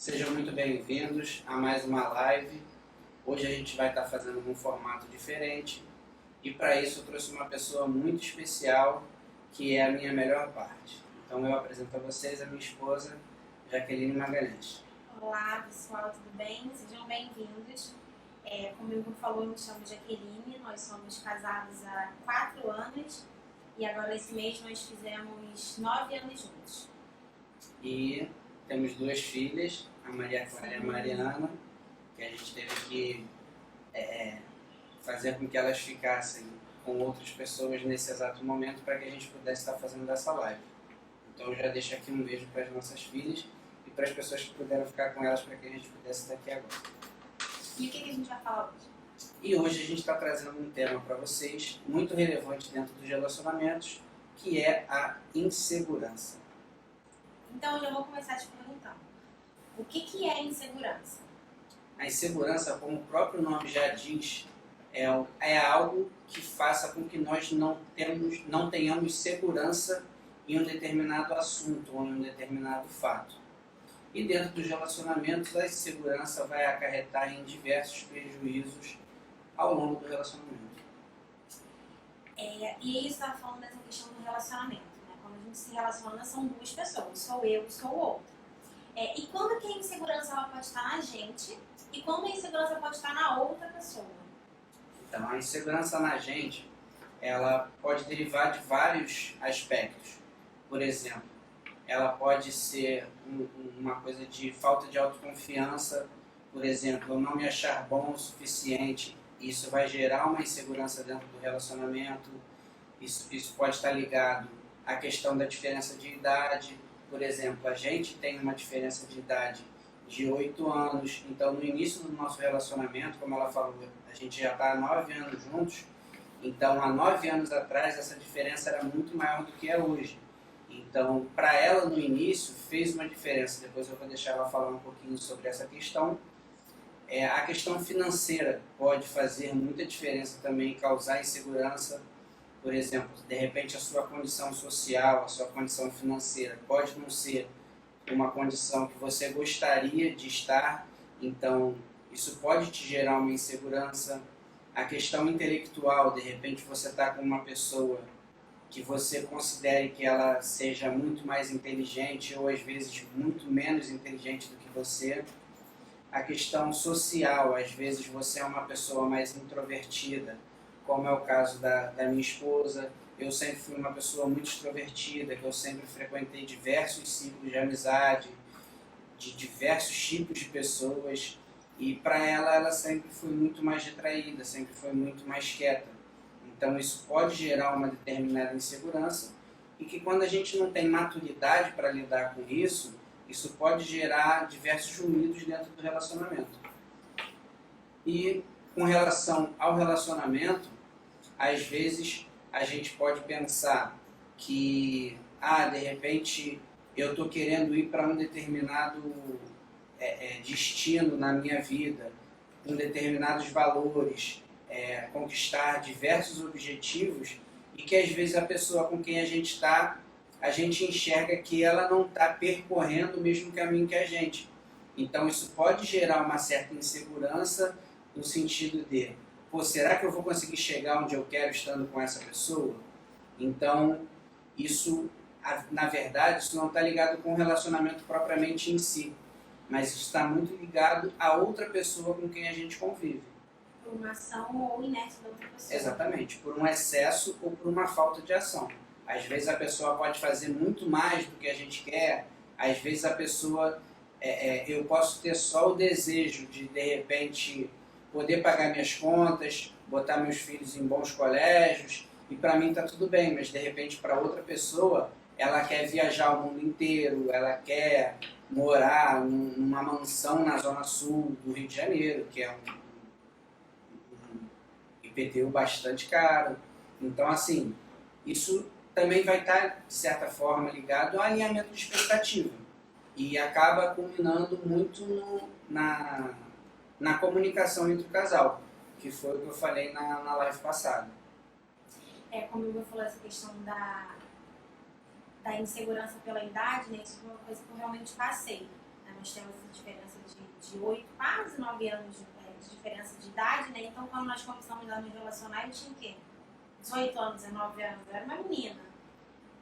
Sejam muito bem-vindos a mais uma live. Hoje a gente vai estar fazendo num formato diferente e para isso eu trouxe uma pessoa muito especial que é a minha melhor parte. Então eu apresento a vocês a minha esposa, Jaqueline Magalhães. Olá pessoal, tudo bem? Sejam bem-vindos. Como o Hugo falou, eu me chamo Jaqueline, nós somos casados há 4 anos e agora esse mês nós fizemos 9 anos juntos. E temos 2 filhas, a Maria Clara e a Mariana, que a gente teve que fazer com que elas ficassem com outras pessoas nesse exato momento para que a gente pudesse estar fazendo essa live. Então eu já deixo aqui um beijo para as nossas filhas e para as pessoas que puderam ficar com elas para que a gente pudesse estar aqui agora. E o que a gente vai falar hoje? E hoje a gente está trazendo um tema para vocês muito relevante dentro dos relacionamentos, que é a insegurança. Então eu já vou começar te perguntando, o que é insegurança? A insegurança, como o próprio nome já diz, é algo que faça com que nós não tenhamos segurança em um determinado assunto ou em um determinado fato. E dentro dos relacionamentos, a insegurança vai acarretar em diversos prejuízos ao longo do relacionamento. E aí você estava falando dessa questão do relacionamento, né? Quando a gente se relaciona são 2 pessoas, sou eu e sou o outro. E quando que a insegurança ela pode estar na gente e quando a insegurança pode estar na outra pessoa? Então, a insegurança na gente, ela pode derivar de vários aspectos. Por exemplo, ela pode ser uma coisa de falta de autoconfiança. Por exemplo, eu não me achar bom o suficiente. Isso vai gerar uma insegurança dentro do relacionamento. Isso pode estar ligado à questão da diferença de idade. Por exemplo, a gente tem uma diferença de idade de 8 anos. Então, no início do nosso relacionamento, como ela falou, a gente já está há 9 anos juntos. Então, há 9 anos atrás, essa diferença era muito maior do que é hoje. Então, para ela, no início, fez uma diferença. Depois eu vou deixar ela falar um pouquinho sobre essa questão. A questão financeira pode fazer muita diferença também, causar insegurança. Por exemplo, de repente a sua condição social, a sua condição financeira pode não ser uma condição que você gostaria de estar. Então, isso pode te gerar uma insegurança. A questão intelectual, de repente você está com uma pessoa que você considere que ela seja muito mais inteligente ou às vezes muito menos inteligente do que você. A questão social, às vezes você é uma pessoa mais introvertida, como é o caso da minha esposa. Eu sempre fui uma pessoa muito extrovertida, que eu sempre frequentei diversos ciclos de amizade, de diversos tipos de pessoas, e para ela sempre foi muito mais retraída, sempre foi muito mais quieta. Então isso pode gerar uma determinada insegurança e que quando a gente não tem maturidade para lidar com isso, isso pode gerar diversos ruídos dentro do relacionamento. E com relação ao relacionamento, às vezes a gente pode pensar que, de repente eu estou querendo ir para um determinado destino na minha vida, com determinados valores, conquistar diversos objetivos e que às vezes a pessoa com quem a gente está, a gente enxerga que ela não está percorrendo o mesmo caminho que a gente. Então isso pode gerar uma certa insegurança no sentido de, será que eu vou conseguir chegar onde eu quero estando com essa pessoa? Então isso, na verdade, isso não está ligado com o relacionamento propriamente em si, mas isso está muito ligado a outra pessoa com quem a gente convive. Por uma ação ou inércia da outra pessoa. Exatamente, por um excesso ou por uma falta de ação. Às vezes a pessoa pode fazer muito mais do que a gente quer, às vezes a pessoa, eu posso ter só o desejo de repente, poder pagar minhas contas, botar meus filhos em bons colégios, e para mim está tudo bem, mas de repente para outra pessoa, ela quer viajar o mundo inteiro, ela quer morar numa mansão na zona sul do Rio de Janeiro, que é um IPTU bastante caro. Então, assim, isso também vai estar, de certa forma, ligado ao alinhamento de expectativa. E acaba culminando muito na comunicação entre o casal, que foi o que eu falei na live passada. Como eu falei, essa questão da insegurança pela idade, né? Isso foi uma coisa que eu realmente passei. Na nós temos essa diferença de 8, quase 9 anos de diferença de idade, né? Então, quando nós começamos a nos relacionar, eu tinha o quê? 18 anos, 19 anos, eu era uma menina.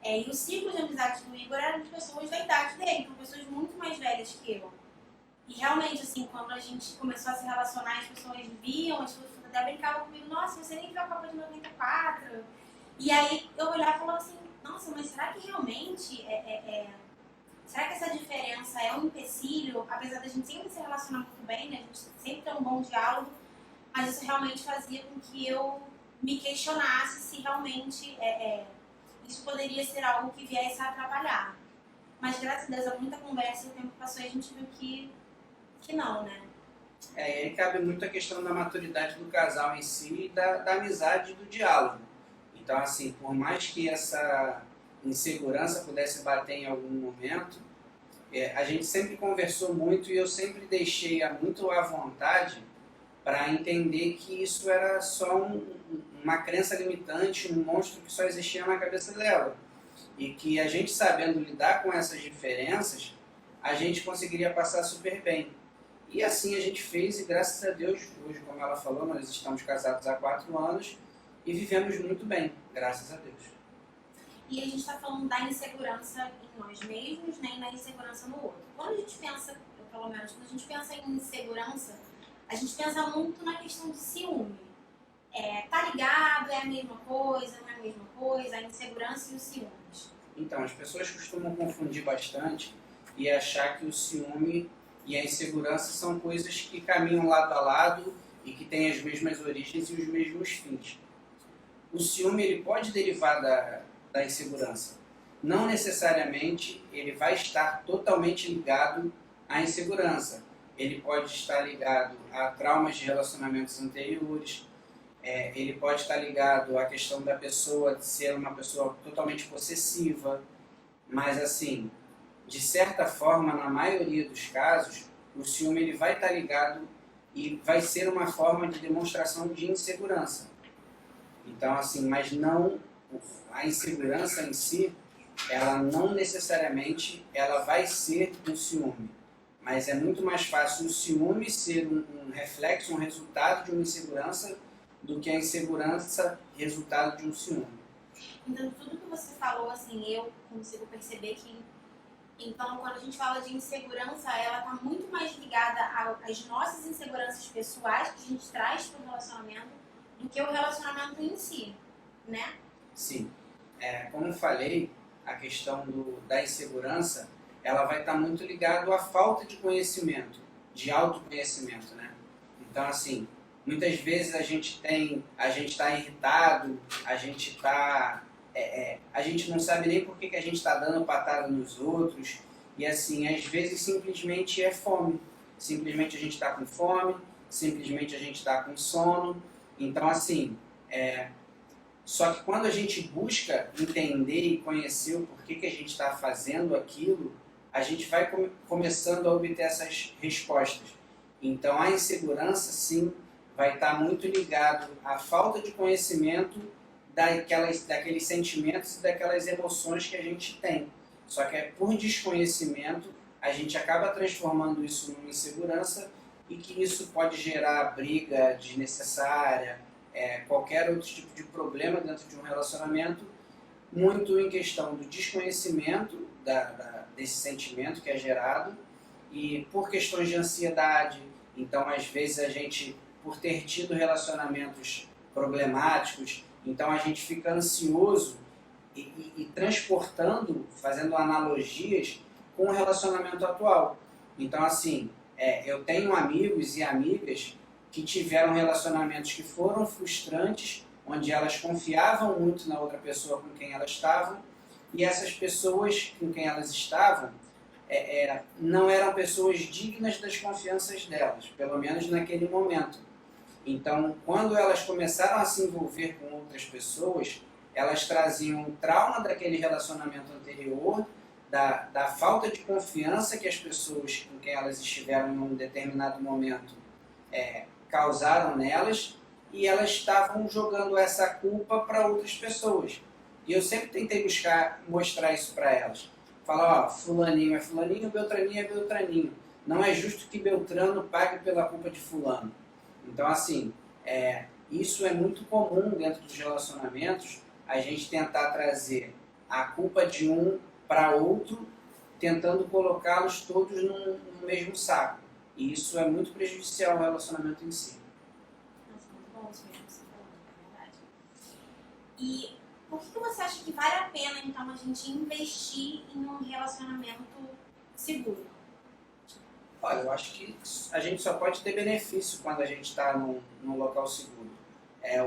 E o ciclo de amizade do Igor era de pessoas da idade dele, então pessoas muito mais velhas que eu. E realmente, assim, quando a gente começou a se relacionar, as pessoas viam, as pessoas até brincavam comigo, nossa, você nem viu a Copa de 94. E aí eu olhava e falava assim, nossa, mas será que realmente será que essa diferença é um empecilho? Apesar da gente sempre se relacionar muito bem, né? A gente sempre tem um bom diálogo, mas isso realmente fazia com que eu me questionasse se realmente isso poderia ser algo que viesse a atrapalhar. Mas graças a Deus, há muita conversa e o tempo passou e a gente viu que não, né? E aí cabe muito a questão da maturidade do casal em si e da amizade e do diálogo. Então, assim, por mais que essa insegurança pudesse bater em algum momento, a gente sempre conversou muito e eu sempre deixei-a muito à vontade para entender que isso era só uma crença limitante, um monstro que só existia na cabeça dela. E que a gente sabendo lidar com essas diferenças, a gente conseguiria passar super bem. E assim a gente fez e graças a Deus, hoje como ela falou, nós estamos casados há 4 anos e vivemos muito bem, graças a Deus. E a gente está falando da insegurança em nós mesmos, né, e na insegurança no outro. Quando a gente pensa, ou pelo menos quando a gente pensa em insegurança, a gente pensa muito na questão de ciúme. Tá ligado, é a mesma coisa, não é a mesma coisa, a insegurança e os ciúmes. Então, as pessoas costumam confundir bastante e achar que o ciúme e a insegurança são coisas que caminham lado a lado e que têm as mesmas origens e os mesmos fins. O ciúme ele pode derivar da insegurança. Não necessariamente ele vai estar totalmente ligado à insegurança. Ele pode estar ligado a traumas de relacionamentos anteriores, ele pode estar ligado à questão da pessoa ser uma pessoa totalmente possessiva, mas assim, de certa forma, na maioria dos casos, o ciúme ele vai estar ligado e vai ser uma forma de demonstração de insegurança. Então, assim, mas não a insegurança em si, ela não necessariamente ela vai ser um ciúme, mas é muito mais fácil o ciúme ser um reflexo, um resultado de uma insegurança do que a insegurança resultado de um ciúme. Então, tudo que você falou, assim, eu consigo perceber que, então, quando a gente fala de insegurança, ela está muito mais ligada às nossas inseguranças pessoais que a gente traz para o relacionamento do que o relacionamento em si, né? Sim. Como eu falei, a questão da insegurança, ela vai estar muito ligada à falta de conhecimento, de autoconhecimento, né? Então, assim, muitas vezes a gente está irritado, a gente não sabe nem por que a gente está dando patada nos outros, e assim, às vezes simplesmente é fome. Simplesmente a gente está com fome, simplesmente a gente está com sono. Então, assim, só que quando a gente busca entender e conhecer o porquê que a gente está fazendo aquilo, a gente vai começando a obter essas respostas. Então, a insegurança, sim, vai estar muito ligado à falta de conhecimento daqueles sentimentos e daquelas emoções que a gente tem. Só que por desconhecimento, a gente acaba transformando isso numa insegurança e que isso pode gerar briga desnecessária, qualquer outro tipo de problema dentro de um relacionamento, muito em questão do desconhecimento desse sentimento que é gerado e por questões de ansiedade. Então, às vezes, a gente, por ter tido relacionamentos problemáticos, então a gente fica ansioso e transportando, fazendo analogias com o relacionamento atual. Então, assim, eu tenho amigos e amigas que tiveram relacionamentos que foram frustrantes, onde elas confiavam muito na outra pessoa com quem elas estavam, e essas pessoas com quem elas estavam não eram pessoas dignas das confianças delas, pelo menos naquele momento. Então, quando elas começaram a se envolver com outras pessoas, elas traziam o trauma daquele relacionamento anterior, da falta de confiança que as pessoas com quem elas estiveram em um determinado momento causaram nelas, e elas estavam jogando essa culpa para outras pessoas. E eu sempre tentei mostrar isso para elas. Falar, ó, fulaninho é fulaninho, beltraninho é beltraninho. não é justo que Beltrano pague pela culpa de fulano. Então, assim, isso é muito comum dentro dos relacionamentos, a gente tentar trazer a culpa de um para outro, tentando colocá-los todos no mesmo saco. E isso é muito prejudicial ao relacionamento em si. Nossa, muito bom isso mesmo que você falou, é verdade. E por que você acha que vale a pena, então, a gente investir em um relacionamento seguro? Olha, eu acho que a gente só pode ter benefício quando a gente está num local seguro.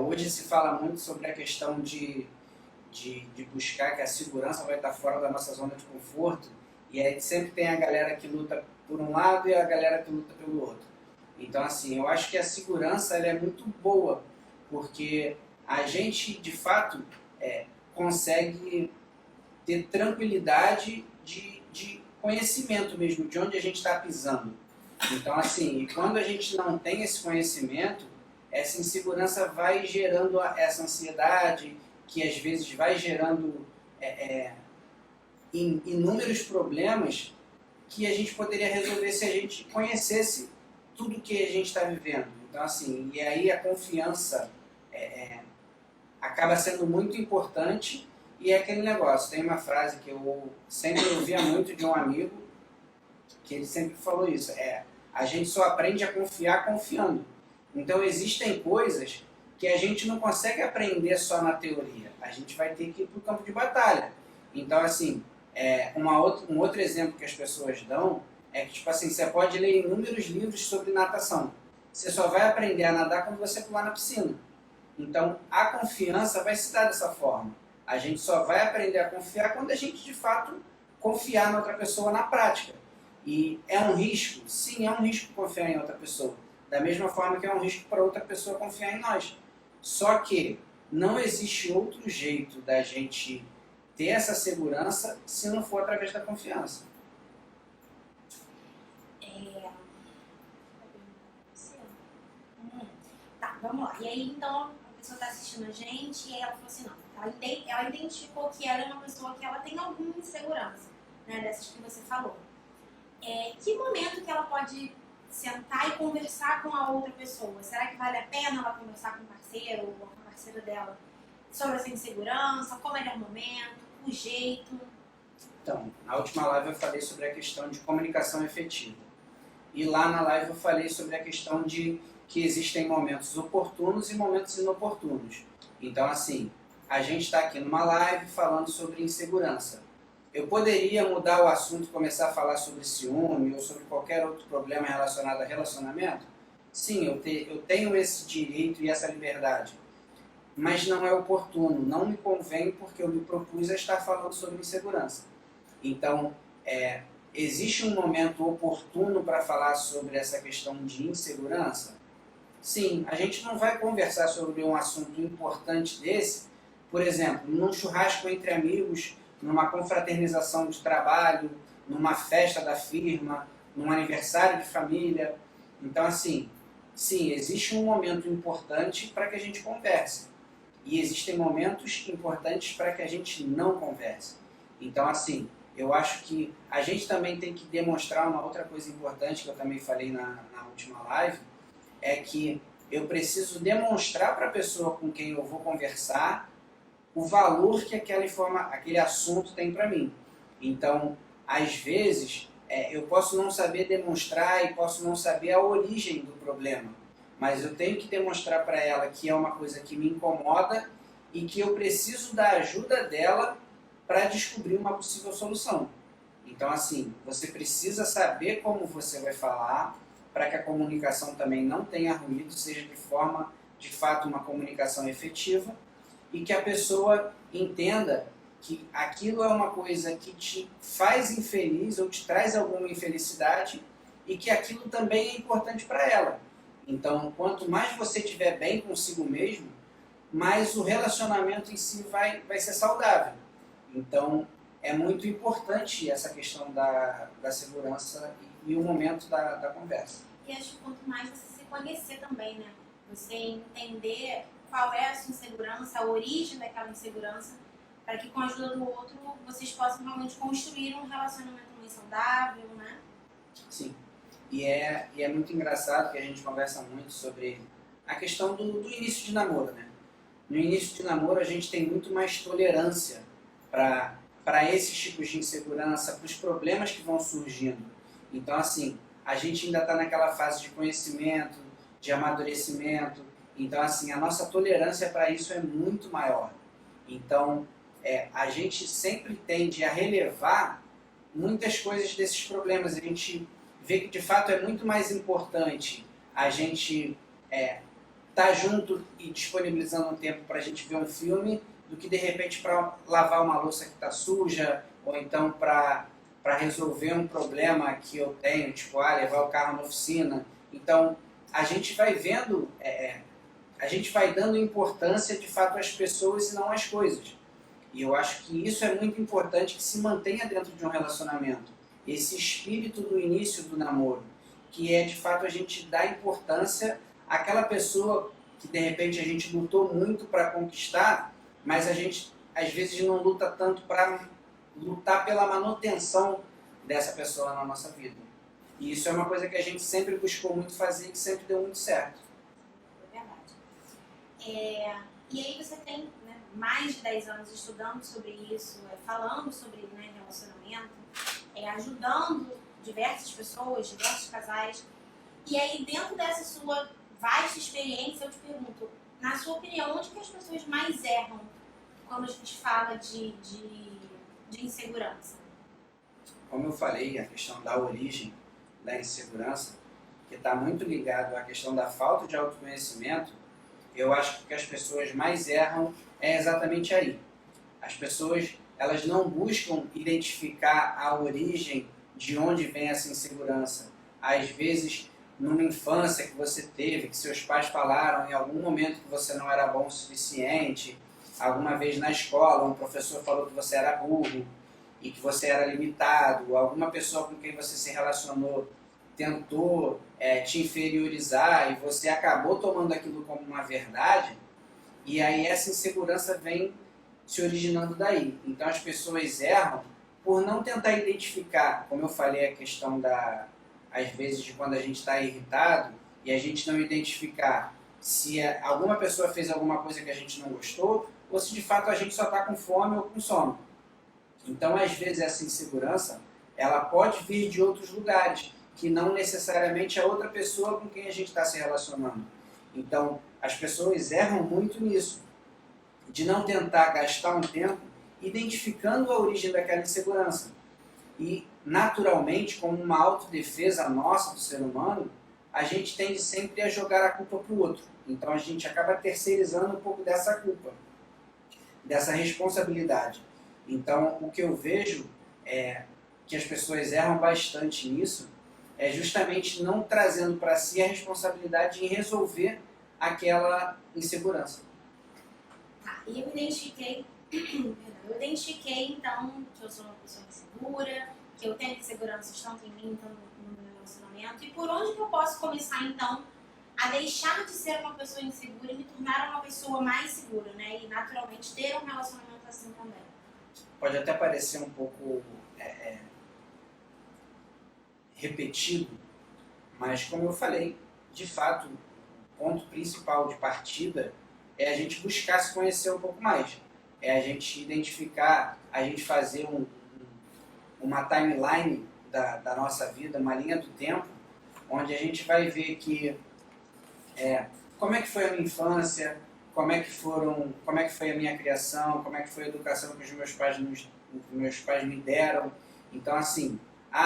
Hoje se fala muito sobre a questão de buscar que a segurança vai estar fora da nossa zona de conforto, e aí sempre tem a galera que luta por um lado e a galera que luta pelo outro. Então, assim, eu acho que a segurança ela é muito boa, porque a gente, de fato, consegue ter tranquilidade de conhecimento mesmo, de onde a gente está pisando. Então, assim, e quando a gente não tem esse conhecimento, essa insegurança vai gerando essa ansiedade, que às vezes vai gerando inúmeros problemas que a gente poderia resolver se a gente conhecesse tudo que a gente está vivendo. Então, assim, e aí a confiança acaba sendo muito importante, e é aquele negócio. Tem uma frase que eu sempre ouvia muito de um amigo, que ele sempre falou isso, a gente só aprende a confiar confiando. Então existem coisas que a gente não consegue aprender só na teoria, a gente vai ter que ir para o campo de batalha. Então, assim, um outro exemplo que as pessoas dão é que, tipo assim, você pode ler inúmeros livros sobre natação, você só vai aprender a nadar quando você pular na piscina. Então, a confiança vai se dar dessa forma. A gente só vai aprender a confiar quando a gente, de fato, confiar na outra pessoa na prática. E é um risco? Sim, é um risco confiar em outra pessoa. Da mesma forma que é um risco para outra pessoa confiar em nós. Só que não existe outro jeito da gente ter essa segurança se não for através da confiança. Tá, vamos lá. E aí, então, a pessoa está assistindo a gente e aí ela falou assim, não, ela identificou que ela é uma pessoa que ela tem alguma insegurança, né, dessas que você falou. Que momento que ela pode sentar e conversar com a outra pessoa? Será que vale a pena ela conversar com o parceiro ou com a parceira dela sobre essa insegurança? Como é o momento, o jeito? Então, na última live eu falei sobre a questão de comunicação efetiva. E lá na live eu falei sobre a questão de que existem momentos oportunos e momentos inoportunos. Então, assim, a gente está aqui numa live falando sobre insegurança. Eu poderia mudar o assunto e começar a falar sobre ciúme ou sobre qualquer outro problema relacionado a relacionamento? Sim, eu tenho esse direito e essa liberdade. Mas não é oportuno, não me convém porque eu me propus a estar falando sobre insegurança. Então, existe um momento oportuno para falar sobre essa questão de insegurança? Sim, a gente não vai conversar sobre um assunto importante desse, por exemplo, num churrasco entre amigos, numa confraternização de trabalho, numa festa da firma, num aniversário de família. Então, assim, sim, existe um momento importante para que a gente converse. E existem momentos importantes para que a gente não converse. Então, assim, eu acho que a gente também tem que demonstrar uma outra coisa importante, que eu também falei na última live, é que eu preciso demonstrar para a pessoa com quem eu vou conversar o valor que aquele assunto tem para mim. Então, às vezes, eu posso não saber demonstrar e posso não saber a origem do problema, mas eu tenho que demonstrar para ela que é uma coisa que me incomoda e que eu preciso da ajuda dela para descobrir uma possível solução. Então, assim, você precisa saber como você vai falar para que a comunicação também não tenha ruído, seja de fato, uma comunicação efetiva, e que a pessoa entenda que aquilo é uma coisa que te faz infeliz ou te traz alguma infelicidade e que aquilo também é importante para ela. Então, quanto mais você estiver bem consigo mesmo, mais o relacionamento em si vai ser saudável. Então, é muito importante essa questão da segurança e o momento da conversa. E acho que quanto mais você se conhecer também, né? Você entender qual é a sua insegurança, a origem daquela insegurança, para que com a ajuda do outro vocês possam realmente construir um relacionamento mais saudável, né? Sim. E é muito engraçado que a gente conversa muito sobre a questão do início de namoro, né? No início de namoro a gente tem muito mais tolerância para esses tipos de insegurança, para os problemas que vão surgindo. Então, assim, a gente ainda está naquela fase de conhecimento, de amadurecimento. Então, assim, a nossa tolerância para isso é muito maior. Então, a gente sempre tende a relevar muitas coisas desses problemas. A gente vê que, de fato, é muito mais importante a gente estar junto e disponibilizando um tempo para a gente ver um filme do que, de repente, para lavar uma louça que está suja ou então para resolver um problema que eu tenho, tipo, levar o carro na oficina. Então, a gente vai vendo, a gente vai dando importância, de fato, às pessoas e não às coisas. E eu acho que isso é muito importante que se mantenha dentro de um relacionamento. Esse espírito do início do namoro, que é, de fato, a gente dar importância àquela pessoa que, de repente, a gente lutou muito para conquistar, mas a gente, às vezes, não luta tanto para lutar pela manutenção dessa pessoa na nossa vida. E isso é uma coisa que a gente sempre buscou muito fazer e que sempre deu muito certo. É verdade. E aí você tem, né, mais de 10 anos estudando sobre isso, falando sobre, né, relacionamento, ajudando diversas pessoas, diversos casais. E aí, dentro dessa sua vasta experiência, eu te pergunto, na sua opinião, onde que as pessoas mais erram quando a gente fala de insegurança? Como eu falei, a questão da origem da insegurança, que está muito ligado à questão da falta de autoconhecimento, eu acho que o que as pessoas mais erram é exatamente aí. As pessoas, elas não buscam identificar a origem de onde vem essa insegurança. Às vezes, numa infância que você teve, que seus pais falaram em algum momento que você não era bom o suficiente, alguma vez na escola um professor falou que você era burro e que você era limitado, alguma pessoa com quem você se relacionou tentou te inferiorizar e você acabou tomando aquilo como uma verdade, e aí essa insegurança vem se originando daí. Então as pessoas erram por não tentar identificar, como eu falei, a questão às vezes, de quando a gente está irritado e a gente não identificar se alguma pessoa fez alguma coisa que a gente não gostou ou se de fato a gente só está com fome ou com sono. Então, às vezes, essa insegurança ela pode vir de outros lugares, que não necessariamente a outra pessoa com quem a gente está se relacionando. Então, as pessoas erram muito nisso, de não tentar gastar um tempo identificando a origem daquela insegurança. E, naturalmente, como uma autodefesa nossa do ser humano, a gente tende sempre a jogar a culpa para o outro. Então, a gente acaba terceirizando um pouco dessa culpa, dessa responsabilidade. Então, o que eu vejo é que as pessoas erram bastante nisso, é justamente não trazendo para si a responsabilidade em resolver aquela insegurança. Tá, e eu identifiquei então que eu sou uma pessoa insegura, que eu tenho inseguranças tanto em mim, tanto no meu relacionamento, e por onde que eu posso começar então a deixar de ser uma pessoa insegura e me tornar uma pessoa mais segura, né? E naturalmente ter um relacionamento assim também. Pode até parecer um pouco repetido, mas como eu falei, de fato, o ponto principal de partida é a gente buscar se conhecer um pouco mais. É a gente identificar, a gente fazer uma timeline da nossa vida, uma linha do tempo, onde a gente vai ver que como é que foi a minha infância, como é que foi a minha criação, como é que foi a educação que os meus pais me deram. Então, assim,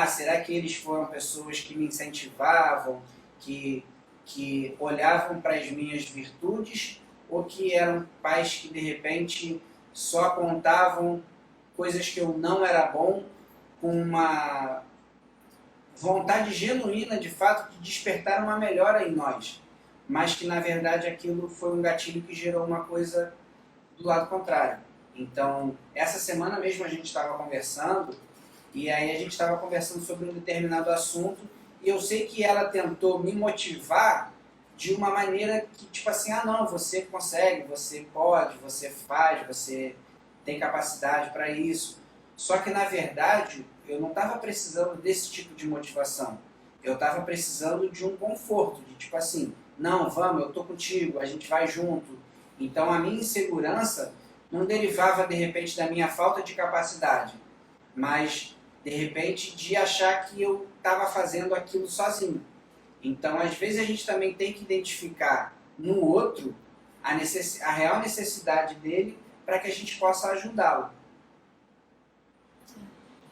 será que eles foram pessoas que me incentivavam, que olhavam para as minhas virtudes, ou que eram pais que, de repente, só apontavam coisas que eu não era bom, com uma vontade genuína, de fato, de despertar uma melhora em nós, mas que, na verdade, aquilo foi um gatilho que gerou uma coisa do lado contrário. Então, essa semana mesmo a gente estava conversando, e aí a gente estava conversando sobre um determinado assunto, e eu sei que ela tentou me motivar de uma maneira que, tipo assim, não, você consegue, você pode, você faz, você tem capacidade para isso. Só que, na verdade, eu não estava precisando desse tipo de motivação. eu estava precisando de um conforto, de tipo assim, não, vamos, eu tô contigo, a gente vai junto. Então a minha insegurança não derivava de repente da minha falta de capacidade, mas de repente de achar que eu estava fazendo aquilo sozinho. Então às vezes a gente também tem que identificar no outro a real necessidade dele para que a gente possa ajudá-lo.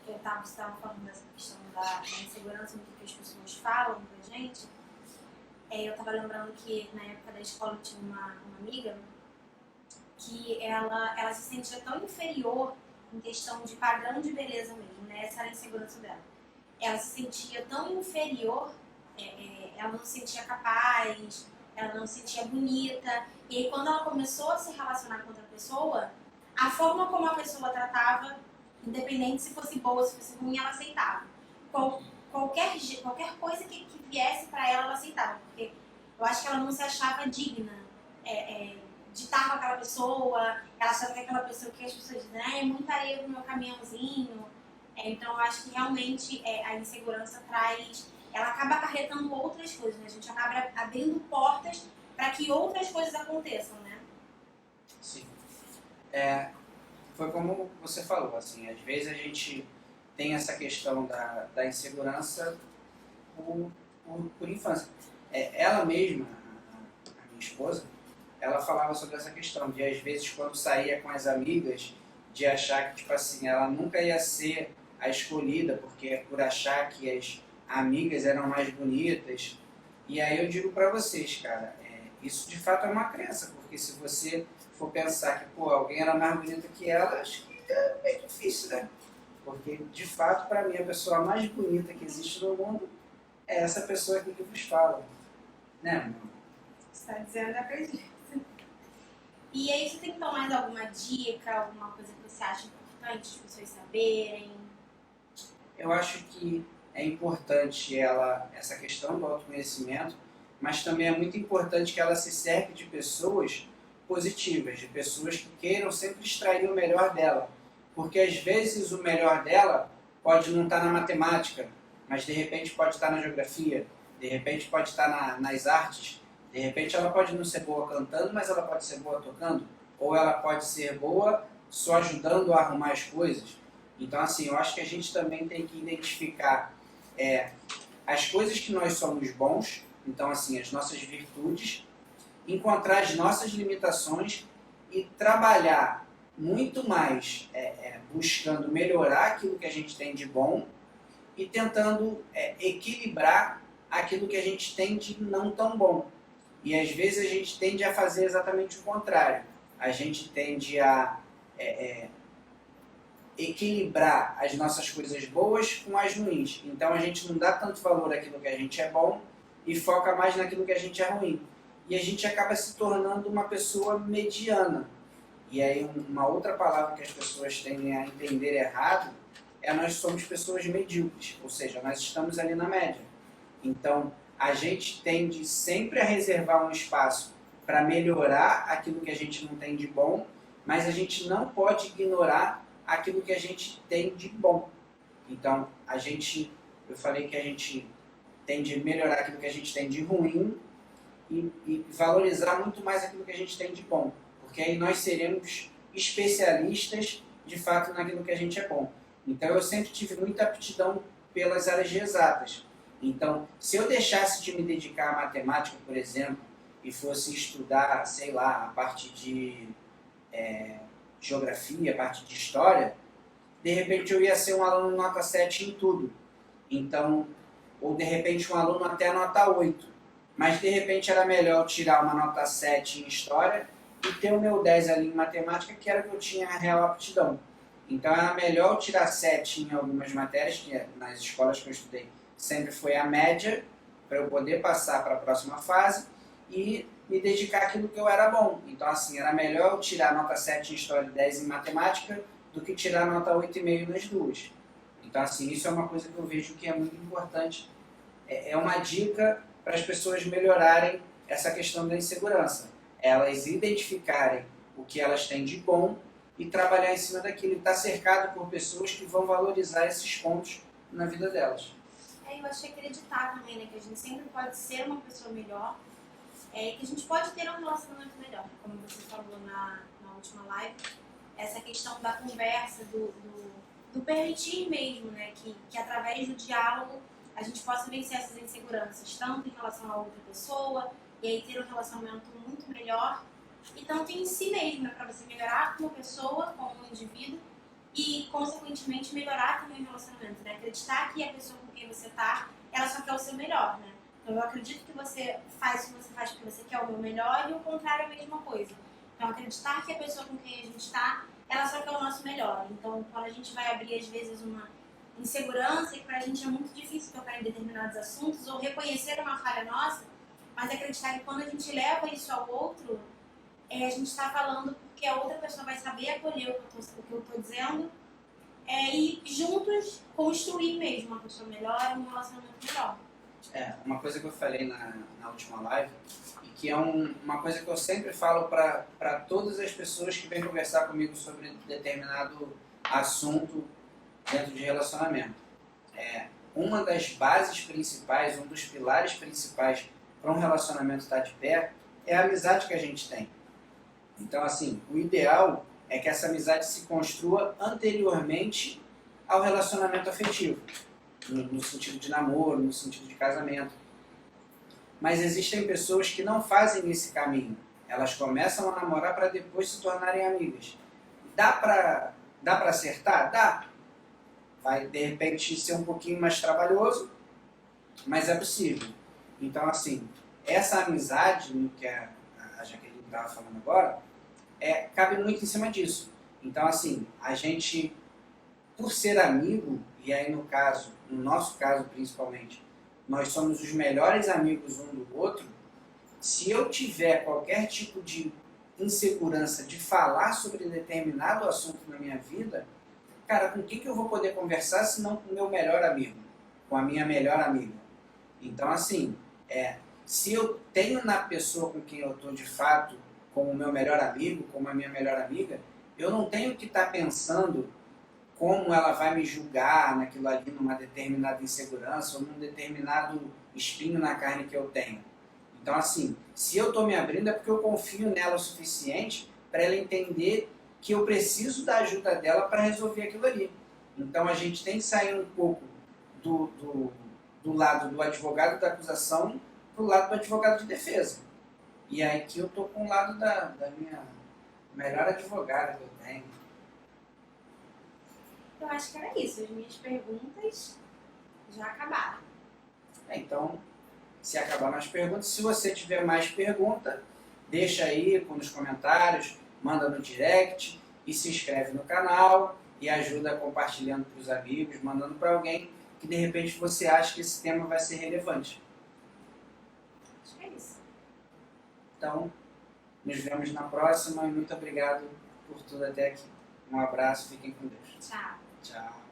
Você estava falando dessa questão da insegurança, muito que as pessoas falam pra gente. Eu estava lembrando que na época da escola eu tinha uma amiga que ela se sentia tão inferior em questão de padrão de beleza mesmo, né? Essa era a insegurança dela. Ela se sentia tão inferior, ela não se sentia capaz, ela não se sentia bonita. E aí quando ela começou a se relacionar com outra pessoa, a forma como a pessoa tratava, independente se fosse boa, se fosse ruim, ela aceitava. Qualquer coisa que viesse pra ela, ela aceitava. Porque eu acho que ela não se achava digna de estar com aquela pessoa. Ela achava que aquela pessoa, que as pessoas dizem, é muita areia no meu caminhãozinho. Então eu acho que realmente a insegurança ela acaba acarretando outras coisas, né? A gente acaba abrindo portas para que outras coisas aconteçam, né? Sim. Foi como você falou, assim, às vezes a gente tem essa questão da insegurança por infância. Ela mesma, a minha esposa, ela falava sobre essa questão de, às vezes, quando saía com as amigas, de achar que, tipo assim, ela nunca ia ser a escolhida, porque é por achar que as amigas eram mais bonitas. E aí eu digo pra vocês, cara, isso de fato é uma crença, porque se você for pensar que, pô, alguém era mais bonita que ela, acho que é bem difícil, né? Porque, de fato, pra mim, a pessoa mais bonita que existe no mundo é essa pessoa aqui que vos fala. Né, amor? Você está dizendo, eu acredito. E aí, você tem então mais alguma dica, alguma coisa que você acha importante as pessoas saberem? Eu acho que é importante essa questão do autoconhecimento, mas também é muito importante que ela se cerque de pessoas positivas, de pessoas que queiram sempre extrair o melhor dela. Porque às vezes o melhor dela pode não estar na matemática, mas de repente pode estar na geografia, de repente pode estar nas artes, de repente ela pode não ser boa cantando, mas ela pode ser boa tocando, ou ela pode ser boa só ajudando a arrumar as coisas. Então, assim, eu acho que a gente também tem que identificar as coisas que nós somos bons, então, assim, as nossas virtudes, encontrar as nossas limitações e trabalhar muito mais buscando melhorar aquilo que a gente tem de bom e tentando equilibrar aquilo que a gente tem de não tão bom. E às vezes a gente tende a fazer exatamente o contrário. A gente tende a equilibrar as nossas coisas boas com as ruins. Então a gente não dá tanto valor àquilo que a gente é bom e foca mais naquilo que a gente é ruim. E a gente acaba se tornando uma pessoa mediana. E aí uma outra palavra que as pessoas tendem a entender errado é nós somos pessoas medíocres, ou seja, nós estamos ali na média. Então a gente tende sempre a reservar um espaço para melhorar aquilo que a gente não tem de bom, mas a gente não pode ignorar aquilo que a gente tem de bom. Então eu falei que a gente tende a melhorar aquilo que a gente tem de ruim e valorizar muito mais aquilo que a gente tem de bom. Porque aí nós seremos especialistas, de fato, naquilo que a gente é bom. Então, eu sempre tive muita aptidão pelas áreas de exatas. Então, se eu deixasse de me dedicar à matemática, por exemplo, e fosse estudar, sei lá, a parte de geografia, a parte de história, de repente eu ia ser um aluno nota 7 em tudo. Então, ou de repente um aluno até nota 8. Mas, de repente, era melhor tirar uma nota 7 em história e ter o meu 10 ali em matemática, que era o que eu tinha a real aptidão. Então era melhor tirar 7 em algumas matérias, que nas escolas que eu estudei sempre foi a média, para eu poder passar para a próxima fase e me dedicar àquilo que eu era bom. Então, assim, era melhor eu tirar nota 7 em história e 10 em matemática do que tirar nota 8,5 nas duas. Então, assim, isso é uma coisa que eu vejo que é muito importante. É uma dica para as pessoas melhorarem essa questão da insegurança. Elas identificarem o que elas têm de bom e trabalhar em cima daquilo. E estar cercado por pessoas que vão valorizar esses pontos na vida delas. Eu acho que acreditar também, né? Que a gente sempre pode ser uma pessoa melhor. Que a gente pode ter um relacionamento melhor. Como você falou na última live, essa questão da conversa, do permitir mesmo, né? Que através do diálogo a gente possa vencer essas inseguranças, tanto em relação a outra pessoa, e aí ter um relacionamento muito melhor, e tanto em si mesmo, né? Para você melhorar como pessoa, como indivíduo, e consequentemente melhorar também o relacionamento, né? Acreditar que a pessoa com quem você tá, ela só quer o seu melhor, né? Então eu acredito que você faz o que você faz porque você quer o meu melhor, e o contrário é a mesma coisa. Então acreditar que a pessoa com quem a gente está, ela só quer o nosso melhor. Então quando a gente vai abrir às vezes uma insegurança, e pra gente é muito difícil tocar em determinados assuntos ou reconhecer uma falha nossa, mas acreditar que quando a gente leva isso ao outro, a gente está falando porque a outra pessoa vai saber acolher o que eu estou dizendo, e juntos construir mesmo uma pessoa melhor, um relacionamento melhor. Uma coisa que eu falei na última live, e que é uma coisa que eu sempre falo para todas as pessoas que vêm conversar comigo sobre determinado assunto dentro de relacionamento. Uma das bases principais, um dos pilares principais para um relacionamento estar de pé é a amizade que a gente tem. Então, assim, o ideal é que essa amizade se construa anteriormente ao relacionamento afetivo, no sentido de namoro, no sentido de casamento. Mas existem pessoas que não fazem esse caminho. Elas começam a namorar para depois se tornarem amigas. Dá para acertar? Dá. Vai, de repente, ser um pouquinho mais trabalhoso, mas é possível. Então, assim, essa amizade, que a Jaqueline estava falando agora, cabe muito em cima disso. Então, assim, a gente, por ser amigo, e aí no nosso caso principalmente, nós somos os melhores amigos um do outro, se eu tiver qualquer tipo de insegurança de falar sobre determinado assunto na minha vida, cara, com quem que eu vou poder conversar se não com o meu melhor amigo, com a minha melhor amiga? Então, assim, se eu tenho na pessoa com quem eu estou de fato como o meu melhor amigo, como a minha melhor amiga, eu não tenho que estar pensando como ela vai me julgar naquilo ali, numa determinada insegurança ou num determinado espinho na carne que eu tenho. Então, assim, se eu estou me abrindo é porque eu confio nela o suficiente para ela entender que eu preciso da ajuda dela para resolver aquilo ali. Então, a gente tem que sair um pouco do lado do advogado da acusação para o lado do advogado de defesa. E aí que eu estou com o lado da minha melhor advogada que eu tenho. Eu acho que era isso. As minhas perguntas já acabaram. Então, se acabaram as perguntas, se você tiver mais pergunta, deixa aí nos comentários, manda no direct e se inscreve no canal e ajuda compartilhando para os amigos, mandando para alguém que de repente você acha que esse tema vai ser relevante. Acho que é isso. Então, nos vemos na próxima e muito obrigado por tudo até aqui. Um abraço, fiquem com Deus. Tchau. Tchau.